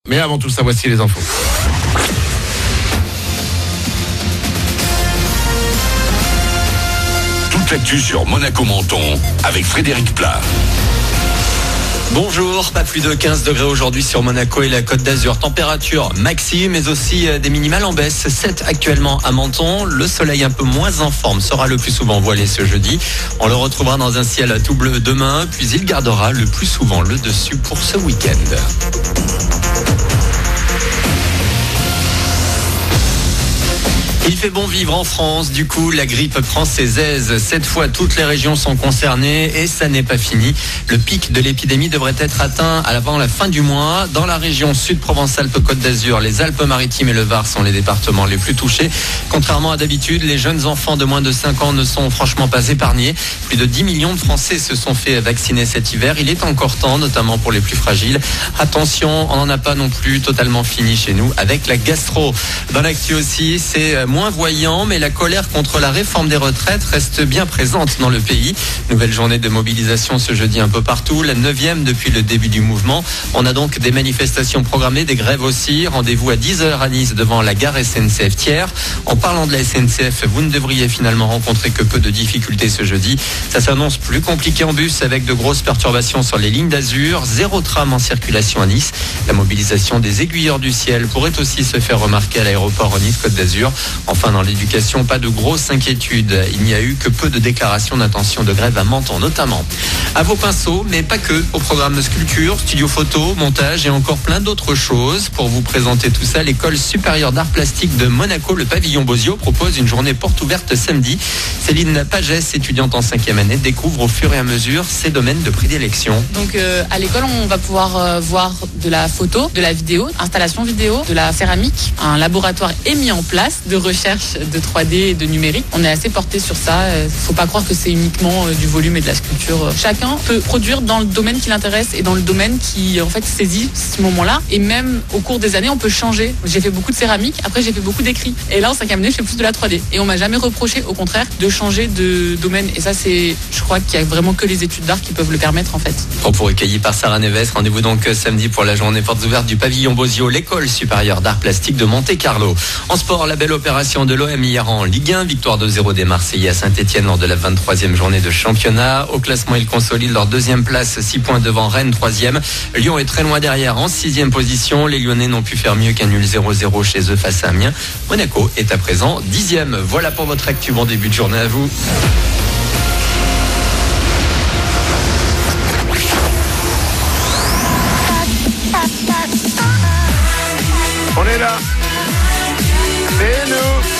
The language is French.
Mais avant tout ça, voici les infos. Toute l'actu sur Monaco-Menton avec Frédéric Plat. Bonjour, pas plus de 15 degrés aujourd'hui sur Monaco et la Côte d'Azur. Température maxi, mais aussi des minimales en baisse. 7 actuellement à Menton. Le soleil un peu moins en forme sera le plus souvent voilé ce jeudi. On le retrouvera dans un ciel tout bleu demain, puis il gardera le plus souvent le dessus pour ce week-end. Il fait bon vivre en France, du coup la grippe prend ses aises. Cette fois, toutes les régions sont concernées et ça n'est pas fini. Le pic de l'épidémie devrait être atteint avant la fin du mois. Dans la région Sud-Provence-Alpes-Côte d'Azur, les Alpes-Maritimes et le Var sont les départements les plus touchés. Contrairement à d'habitude, les jeunes enfants de moins de 5 ans ne sont franchement pas épargnés. Plus de 10 millions de Français se sont fait vacciner cet hiver. Il est encore temps, notamment pour les plus fragiles. Attention, on n'en a pas non plus totalement fini chez nous avec la gastro. Dans l'actu aussi, c'est moins voyant, mais la colère contre la réforme des retraites reste bien présente dans le pays. Nouvelle journée de mobilisation ce jeudi un peu partout, la 9e depuis le début du mouvement. On a donc des manifestations programmées, des grèves aussi. Rendez-vous à 10h à Nice devant la gare SNCF Thiers. En parlant de la SNCF, vous ne devriez finalement rencontrer que peu de difficultés ce jeudi. Ça s'annonce plus compliqué en bus avec de grosses perturbations sur les lignes d'Azur. 0 tram en circulation à Nice. La mobilisation des aiguilleurs du ciel pourrait aussi se faire remarquer à l'aéroport Nice-Côte d'Azur. Enfin, dans l'éducation, pas de grosses inquiétudes. Il n'y a eu que peu de déclarations d'intention de grève à Menton, notamment. À vos pinceaux, mais pas que. Au programme sculpture, studio photo, montage et encore plein d'autres choses. Pour vous présenter tout ça, l'École supérieure d'art plastique de Monaco, le pavillon Bozio, propose une journée porte ouverte samedi. Céline Pagès, étudiante en 5e année, découvre au fur et à mesure ses domaines de prédilection. Donc à l'école, on va pouvoir voir de la photo, de la vidéo, installation vidéo, de la céramique. Un laboratoire est mis en place de recherche de 3D et de numérique. On est assez porté sur ça. Faut pas croire que c'est uniquement du volume et de la sculpture. Chacun peut produire dans le domaine qui l'intéresse et dans le domaine qui en fait saisit ce moment-là. Et même au cours des années, on peut changer. J'ai fait beaucoup de céramique, après j'ai fait beaucoup d'écrit. Et là en 5e année, je fais plus de la 3D. Et on m'a jamais reproché, au contraire, de changer de domaine. Et ça, je crois qu'il y a vraiment que les études d'art qui peuvent le permettre en fait. Propos recueillis par Sarah Neves. Rendez-vous donc samedi pour la journée portes ouvertes du pavillon Bozio, l'École supérieure d'art plastique de Monte-Carlo. En sport, la belle opération de l'OM hier en Ligue 1, victoire 2-0 des Marseillais à Saint-Etienne lors de la 23e journée de championnat. Au classement, ils consolident leur 2e place, 6 points devant Rennes, 3e. Lyon est très loin derrière en 6e position. Les Lyonnais n'ont pu faire mieux qu'un nul 0-0 chez eux face à Amiens. Monaco est à présent 10e. Voilà pour votre actu. Bon début de journée à vous. On est là. C'est nous.